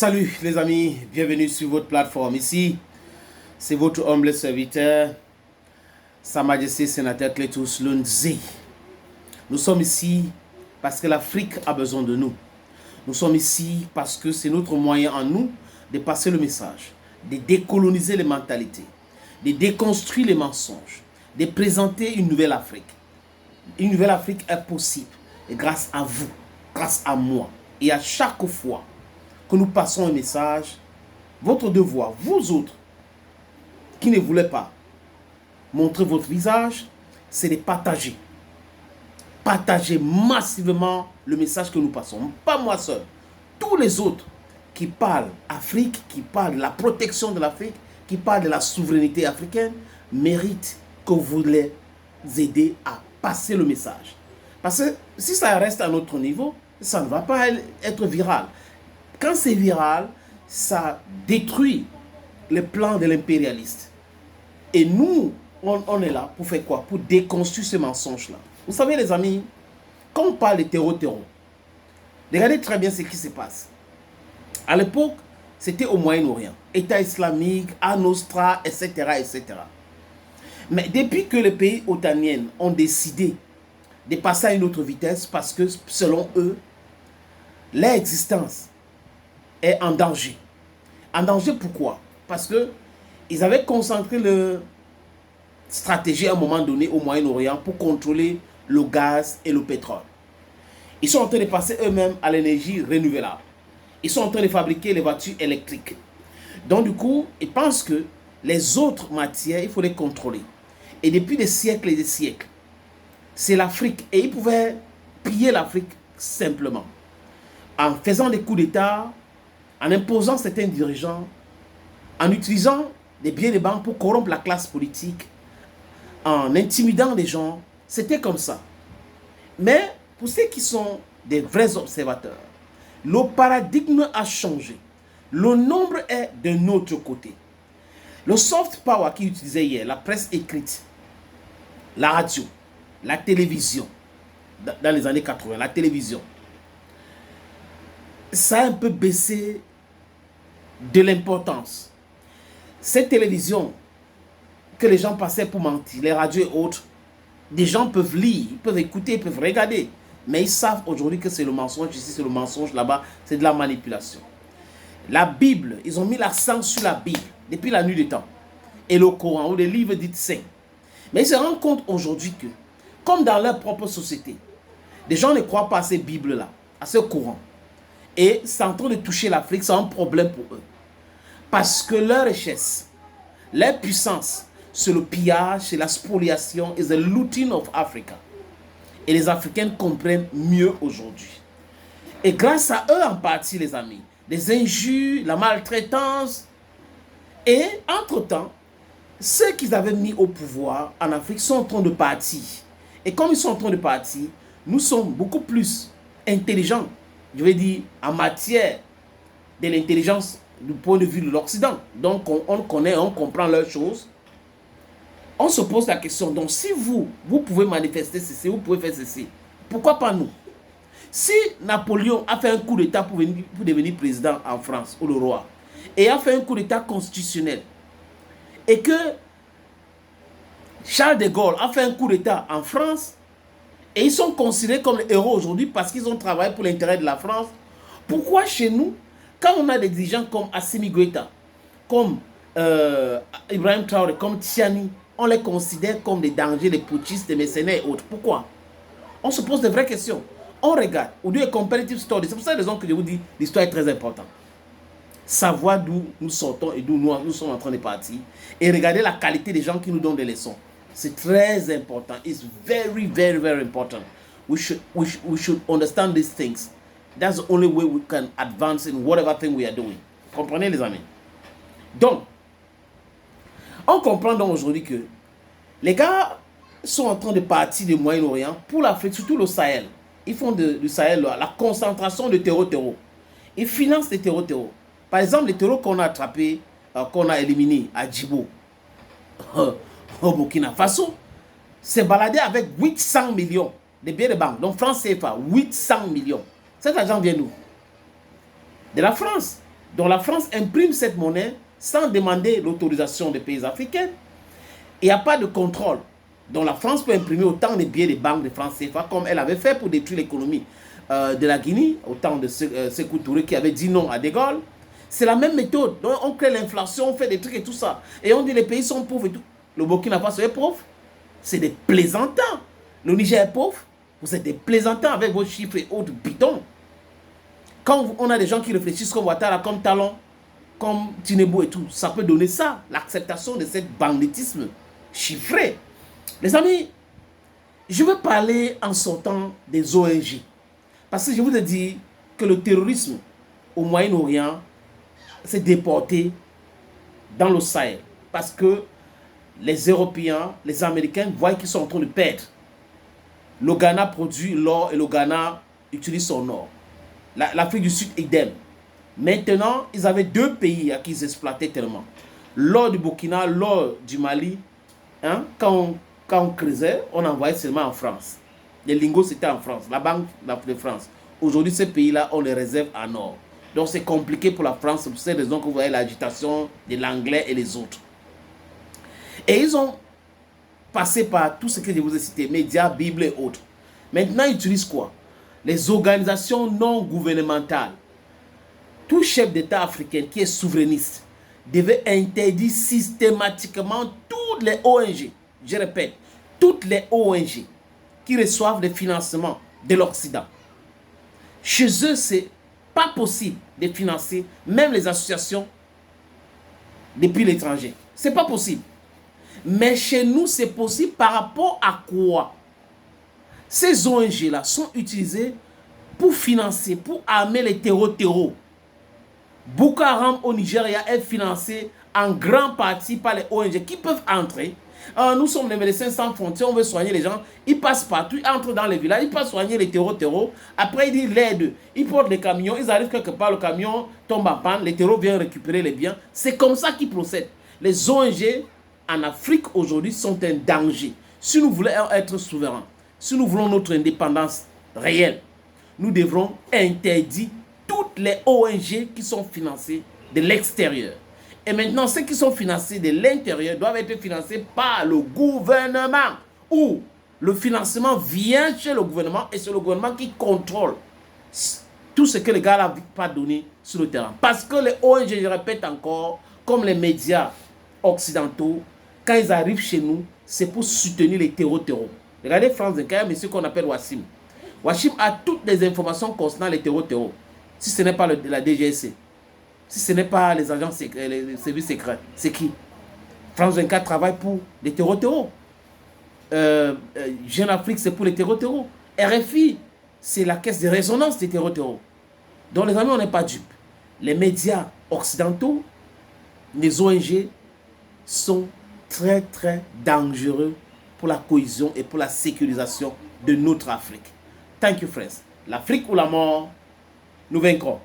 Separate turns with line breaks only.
Salut les amis, bienvenue sur votre plateforme. Ici, c'est votre humble serviteur, Sa Majesté Sénateur Cletus Lunzi. Nous sommes ici parce que l'Afrique a besoin de nous. Nous sommes ici parce que c'est notre moyen en nous de passer le message, de décoloniser les mentalités, de déconstruire les mensonges, de présenter une nouvelle Afrique. Une nouvelle Afrique est possible et grâce à vous, grâce à moi. Et à chaque fois que nous passons un message, votre devoir, vous autres, qui ne voulez pas montrer votre visage, c'est de partager. Partagez massivement le message que nous passons. Pas moi seul. Tous les autres qui parlent Afrique, qui parlent de la protection de l'Afrique, qui parlent de la souveraineté africaine, méritent que vous les aidez à passer le message. Parce que si ça reste à notre niveau, ça ne va pas être viral. Quand c'est viral, ça détruit les plans de l'impérialiste. Et nous, on est là pour faire quoi? Pour déconstruire ce mensonge-là. Vous savez les amis, quand on parle de terreau, regardez très bien ce qui se passe. À l'époque, c'était au Moyen-Orient. État islamique, Al-Nosra, etc., etc. Mais depuis que les pays otaniens ont décidé de passer à une autre vitesse, parce que selon eux, leur existence est en danger. En danger pourquoi? Parce qu'ils avaient concentré leur stratégie à un moment donné au Moyen-Orient pour contrôler le gaz et le pétrole. Ils sont en train de passer eux-mêmes à l'énergie renouvelable. Ils sont en train de fabriquer les voitures électriques. Donc du coup, ils pensent que les autres matières, il faut les contrôler. Et depuis des siècles et des siècles, c'est l'Afrique. Et ils pouvaient piller l'Afrique simplement. En faisant des coups d'État, en imposant certains dirigeants, en utilisant des billets de banque pour corrompre la classe politique, en intimidant les gens, c'était comme ça. Mais pour ceux qui sont des vrais observateurs, le paradigme a changé. Le nombre est de notre côté. Le soft power qu'ils utilisaient hier, la presse écrite, la radio, la télévision, dans les années 80, la télévision, ça a un peu baissé de l'importance. Cette télévision que les gens passaient pour mentir, les radios et autres, des gens peuvent lire, ils peuvent écouter, ils peuvent regarder. Mais ils savent aujourd'hui que c'est le mensonge, ici c'est le mensonge, là-bas c'est de la manipulation. La Bible, ils ont mis l'accent sur la Bible depuis la nuit des temps. Et le Coran, ou les livres dits saints. Mais ils se rendent compte aujourd'hui que, comme dans leur propre société, les gens ne croient pas à ces Bibles-là, à ce Coran. Et c'est en train de toucher l'Afrique, c'est un problème pour eux. Parce que leur richesse, leur puissance, c'est le pillage, c'est la spoliation, is the looting of Africa. Et les Africains comprennent mieux aujourd'hui. Et grâce à eux en partie, les amis, les injures, la maltraitance. Et entre-temps, ceux qu'ils avaient mis au pouvoir en Afrique sont en train de partir. Et comme ils sont en train de partir, nous sommes beaucoup plus intelligents, je veux dire, en matière de l'intelligence du point de vue de l'Occident. Donc, on connaît, on comprend leurs choses. On se pose la question, donc si vous pouvez manifester ceci, vous pouvez faire ceci, pourquoi pas nous? Si Napoléon a fait un coup d'État pour devenir président en France, ou le roi, et a fait un coup d'État constitutionnel, et que Charles de Gaulle a fait un coup d'État en France, et ils sont considérés comme les héros aujourd'hui parce qu'ils ont travaillé pour l'intérêt de la France, pourquoi chez nous, quand on a des dirigeants comme Assimi Goïta, comme Ibrahim Traoré, comme Tiani, on les considère comme des dangers, des putschistes, des mercenaires et autres? Pourquoi? On se pose de vraies questions. On regarde, on dit comparative story. C'est pour ça que je vous dis l'histoire est très importante. Savoir d'où nous sortons et d'où nous sommes en train de partir. Et regarder la qualité des gens qui nous donnent des leçons. C'est très important. It's very, very, very important. We should understand these things. That's the only way we can advance in whatever thing we are doing. Comprenez les amis? Donc, on comprend donc aujourd'hui que les gars sont en train de partir du Moyen-Orient pour l'Afrique, surtout le Sahel. Ils font du Sahel la concentration de terreau. Ils financent les terreaux. Par exemple, les terreaux qu'on a attrapés, qu'on a éliminés à Djibo, au Burkina Faso, s'est baladé avec 800 millions de billets de banque. Donc, France CFA, 800 millions. Cet argent vient d'où? De la France. Donc la France imprime cette monnaie sans demander l'autorisation des pays africains. Il n'y a pas de contrôle. Donc la France peut imprimer autant de billets des banques de France CFA comme elle avait fait pour détruire l'économie de la Guinée, au temps de Sékou Touré qui avait dit non à De Gaulle. C'est la même méthode. Donc on crée l'inflation, on fait des trucs et tout ça. Et on dit les pays sont pauvres et tout. Le Burkina Faso est pauvre. C'est des plaisantins. Le Niger est pauvre. Vous êtes des plaisantins avec vos chiffres et autres bidons. Quand on a des gens qui réfléchissent comme Ouattara, comme Talon, comme Tinubu et tout, ça peut donner ça, l'acceptation de ce banditisme chiffré. Les amis, je veux parler en sortant des ONG. Parce que je vous ai dit que le terrorisme au Moyen-Orient s'est déporté dans le Sahel. Parce que les Européens, les Américains voient qu'ils sont en train de perdre. Le Ghana produit l'or et le Ghana utilise son or. L'Afrique du Sud, idem. Maintenant, ils avaient deux pays à qui ils exploitaient tellement. L'or du Burkina, l'or du Mali. Hein, quand on creusait, on envoyait seulement en France. Les lingots, c'était en France, la banque de France. Aujourd'hui, ces pays-là, on les réserve en or. Donc, c'est compliqué pour la France. C'est pour cette raison que vous voyez l'agitation de l'anglais et les autres. Et ils ont passé par tout ce que je vous ai cité, médias, Bible et autres. Maintenant, ils utilisent quoi? Les organisations non gouvernementales. Tout chef d'État africain qui est souverainiste devait interdire systématiquement toutes les ONG, je répète, toutes les ONG qui reçoivent des financements de l'Occident. Chez eux, c'est pas possible de financer même les associations depuis l'étranger. C'est pas possible. Mais chez nous, c'est possible par rapport à quoi? Ces ONG-là sont utilisées pour financer, pour armer les terreaux. Boko Haram au Nigeria est financé en grande partie par les ONG qui peuvent entrer. Nous sommes les médecins sans frontières, on veut soigner les gens. Ils passent partout, ils entrent dans les villages, ils passent soigner les terreaux. Après, ils disent l'aide. Ils portent les camions, ils arrivent quelque part, le camion tombe en panne, les terreaux viennent récupérer les biens. C'est comme ça qu'ils procèdent. Les ONG en Afrique aujourd'hui sont un danger. Si nous voulons être souverains, si nous voulons notre indépendance réelle, nous devrons interdire toutes les ONG qui sont financées de l'extérieur. Et maintenant, ceux qui sont financés de l'intérieur doivent être financés par le gouvernement. Ou le financement vient chez le gouvernement et c'est le gouvernement qui contrôle tout ce que les gars n'ont pas donné sur le terrain. Parce que les ONG, je répète encore, comme les médias occidentaux, quand ils arrivent chez nous, c'est pour soutenir les terreaux. Regardez France 24, il y a un monsieur qu'on appelle Wassim. Wassim a toutes les informations concernant les terreaux. Si ce n'est pas la DGSC, si ce n'est pas les agents secrets, les services secrets, c'est qui? France 24 travaille pour les terreaux. Jeune Afrique, c'est pour les terreaux. RFI, c'est la caisse de résonance des terreaux. Donc les amis, on n'est pas dupes. Les médias occidentaux, les ONG sont très très dangereux pour la cohésion et pour la sécurisation de notre Afrique. Thank you friends. L'Afrique ou la mort, nous vaincrons.